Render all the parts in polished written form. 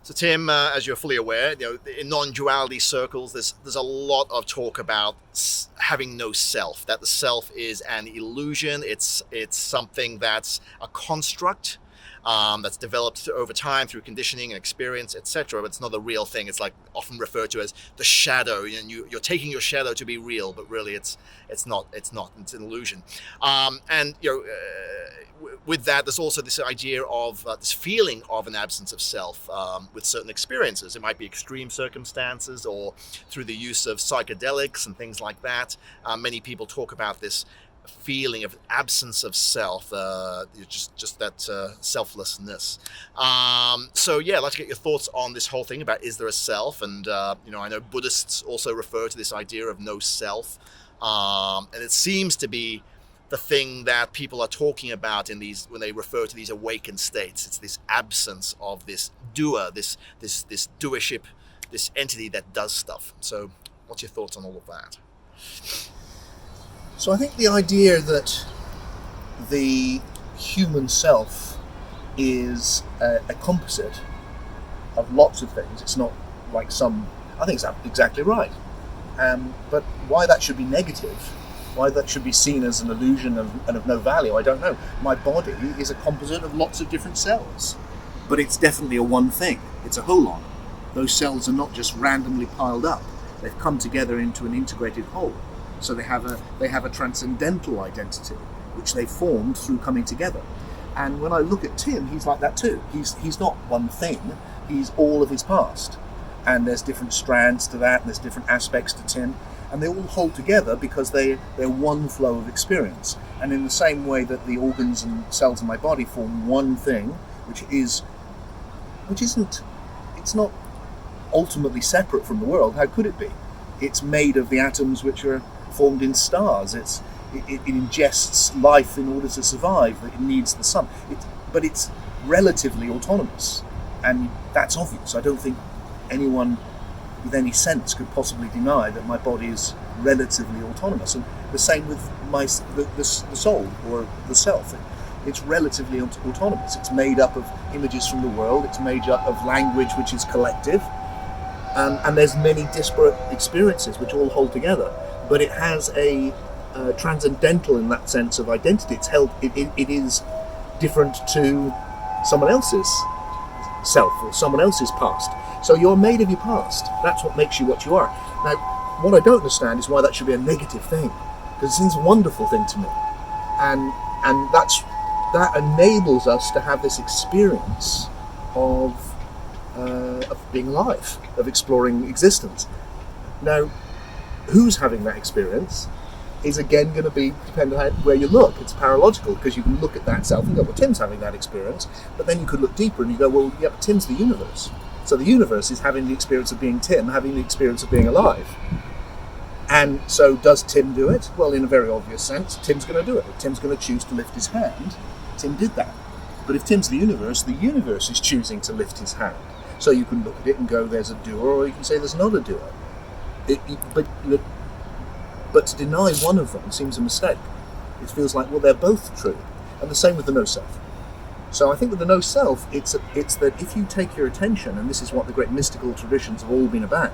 So Tim, as you're fully aware, in non-duality circles, there's a lot of talk about having no self. That the self is an illusion. It's something that's a construct that's developed over time through conditioning and experience, etc. But it's not a real thing. It's like often referred to as the shadow. And you're taking your shadow to be real, but really it's not. It's an illusion. With that, there's also this idea of this feeling of an absence of self with certain experiences. It might be extreme circumstances or through the use of psychedelics and things like that. Many people talk about this feeling of absence of self, just that selflessness. So yeah, I'd like to get your thoughts on this whole thing about is there a self? And I know Buddhists also refer to this idea of no self, and it seems to be the thing that people are talking about in these when they refer to these awakened states. It's this absence of this doer, this doership, this entity that does stuff. So what's your thoughts on all of that? So I think the idea that the human self is a composite of lots of things, it's not like I think it's exactly right. But why that should be negative, why that should be seen as an illusion and of no value, I don't know. My body is a composite of lots of different cells, but it's definitely a one thing. It's a holon. Those cells are not just randomly piled up. They've come together into an integrated whole. So they have a transcendental identity, which they formed through coming together. And when I look at Tim, he's like that too. He's not one thing. He's all of his past. And there's different strands to that, and there's different aspects to Tim. And they all hold together because they're one flow of experience. And in the same way that the organs and cells in my body form one thing, which isn't, it's not ultimately separate from the world. How could it be? It's made of the atoms which are formed in stars. It ingests life in order to survive. It needs the sun. But it's relatively autonomous. And that's obvious. I don't think anyone with any sense could possibly deny that my body is relatively autonomous. And the same with the soul or the self. It's relatively autonomous. It's made up of images from the world. It's made up of language which is collective. And there's many disparate experiences which all hold together. But it has a transcendental, in that sense, of identity. It's held. It is different to someone else's self or someone else's past. So you're made of your past. That's what makes you what you are. Now, what I don't understand is why that should be a negative thing, because it seems a wonderful thing to me, and that enables us to have this experience of being alive, of exploring existence. Now, who's having that experience is again going to be dependent on where you look. It's paralogical, because you can look at that self and go, well, Tim's having that experience, but then you could look deeper and you go, well, yeah, but Tim's the universe. So the universe is having the experience of being Tim, having the experience of being alive. And so does Tim do it? Well, in a very obvious sense, Tim's going to do it. If Tim's going to choose to lift his hand, Tim did that. But if Tim's the universe is choosing to lift his hand. So you can look at it and go, there's a doer, or you can say there's not a doer. But to deny one of them seems a mistake. It feels like, well, they're both true. And the same with the no-self. So I think with the no-self, it's that if you take your attention, and this is what the great mystical traditions have all been about,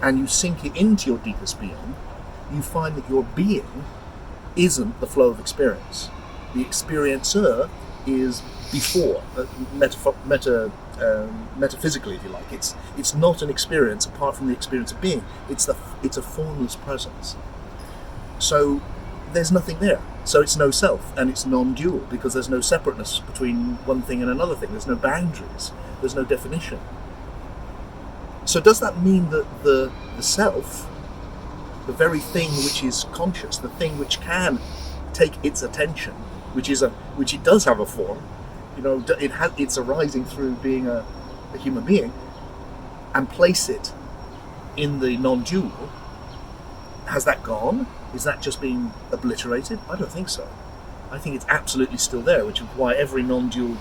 and you sink it into your deepest being, you find that your being isn't the flow of experience. The experiencer is before, metaphysically, if you like. It's not an experience apart from the experience of being. It's a formless presence. So there's nothing there. So it's no self, and it's non-dual, because there's no separateness between one thing and another thing. There's no boundaries. There's no definition. So does that mean that the self, the very thing which is conscious, the thing which can take its attention, which it does have a form, it's arising through being a human being, and place it in the non-dual, has that gone? Is that just being obliterated? I don't think so. I think it's absolutely still there, which is why every non-dual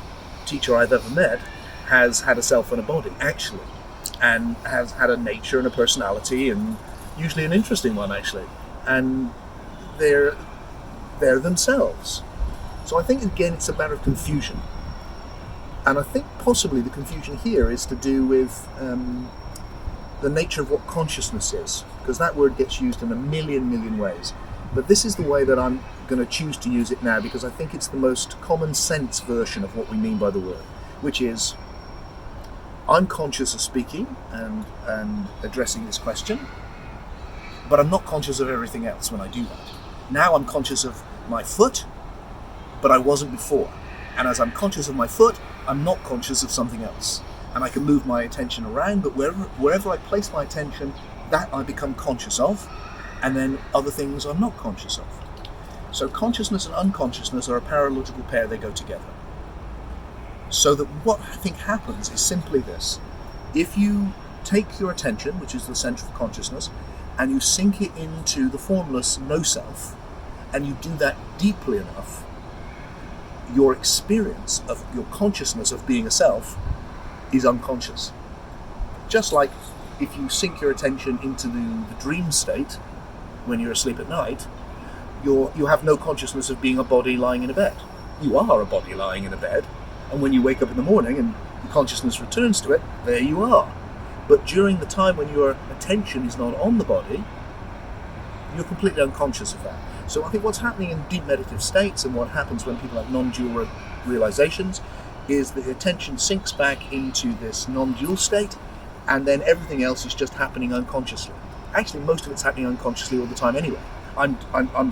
teacher I've ever met has had a self and a body, actually, and has had a nature and a personality, and usually an interesting one, actually. And they're themselves. So I think, again, it's a matter of confusion. And I think possibly the confusion here is to do with the nature of what consciousness is, because that word gets used in a million ways. But this is the way that I'm going to choose to use it now, because I think it's the most common sense version of what we mean by the word, which is I'm conscious of speaking and addressing this question, but I'm not conscious of everything else when I do that. Now I'm conscious of my foot, but I wasn't before. And as I'm conscious of my foot, I'm not conscious of something else. And I can move my attention around, but wherever I place my attention, that I become conscious of, and then other things I'm not conscious of. So consciousness and unconsciousness are a paralogical pair, they go together. So that what I think happens is simply this. If you take your attention, which is the center of consciousness, and you sink it into the formless no self, and you do that deeply enough, your experience of your consciousness of being a self is unconscious. Just like if you sink your attention into the dream state when you're asleep at night, you have no consciousness of being a body lying in a bed. You are a body lying in a bed, and when you wake up in the morning and your consciousness returns to it, there you are. But during the time when your attention is not on the body, you're completely unconscious of that. So I think what's happening in deep meditative states, and what happens when people have non-dual realizations, is that the attention sinks back into this non-dual state, and then everything else is just happening unconsciously. Actually, most of it's happening unconsciously all the time anyway. I'm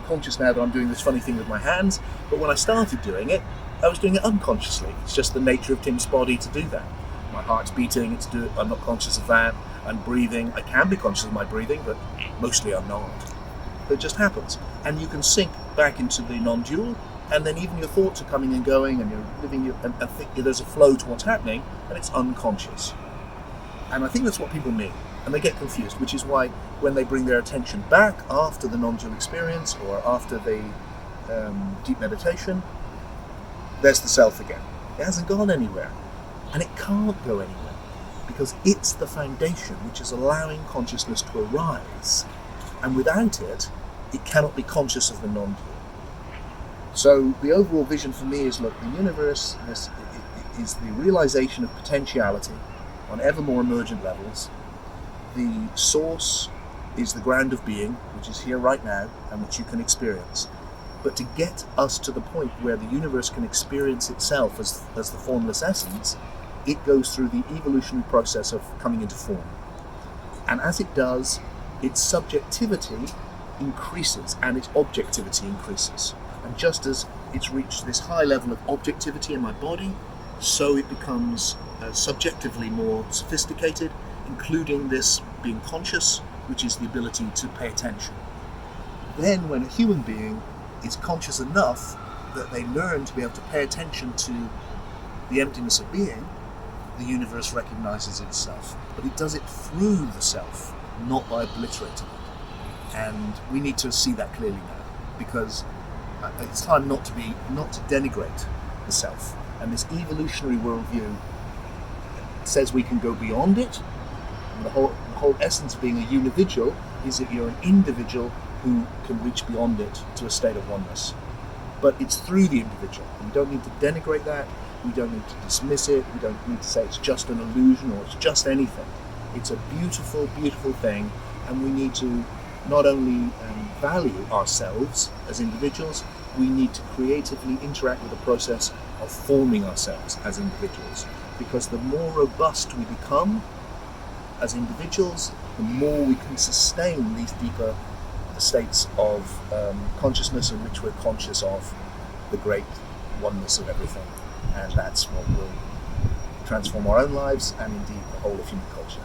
conscious now that I'm doing this funny thing with my hands, but when I started doing it, I was doing it unconsciously. It's just the nature of Tim's body to do that. My heart's beating, I'm not conscious of that. I'm breathing. I can be conscious of my breathing, but mostly I'm not. It just happens. And you can sink back into the non-dual, and then even your thoughts are coming and going, and you're living and think there's a flow to what's happening, and it's unconscious. And I think that's what people mean. And they get confused, which is why when they bring their attention back after the non-dual experience or after the deep meditation, there's the self again. It hasn't gone anywhere. And it can't go anywhere, because it's the foundation which is allowing consciousness to arise. And without it, it cannot be conscious of the non-dual. So the overall vision for me is, look, the universe is the realization of potentiality on ever more emergent levels. The source is the ground of being, which is here right now, and which you can experience. But to get us to the point where the universe can experience itself as the formless essence, it goes through the evolutionary process of coming into form. And as it does, its subjectivity increases and its objectivity increases. And just as it's reached this high level of objectivity in my body, so it becomes subjectively more sophisticated, including this being conscious, which is the ability to pay attention. Then when a human being is conscious enough that they learn to be able to pay attention to the emptiness of being, the universe recognizes itself. But it does it through the self, not by obliterating it. And we need to see that clearly now, because it's time not to denigrate the self. And this evolutionary worldview says we can go beyond it. And the whole essence of being a unividual is that you're an individual who can reach beyond it to a state of oneness. But it's through the individual. We don't need to denigrate that. We don't need to dismiss it. We don't need to say it's just an illusion or it's just anything. It's a beautiful, beautiful thing, and we need to not only value ourselves as individuals, we need to creatively interact with the process of forming ourselves as individuals. Because the more robust we become as individuals, the more we can sustain these deeper states of consciousness in which we're conscious of the great oneness of everything. And that's what will transform our own lives and indeed the whole of human culture.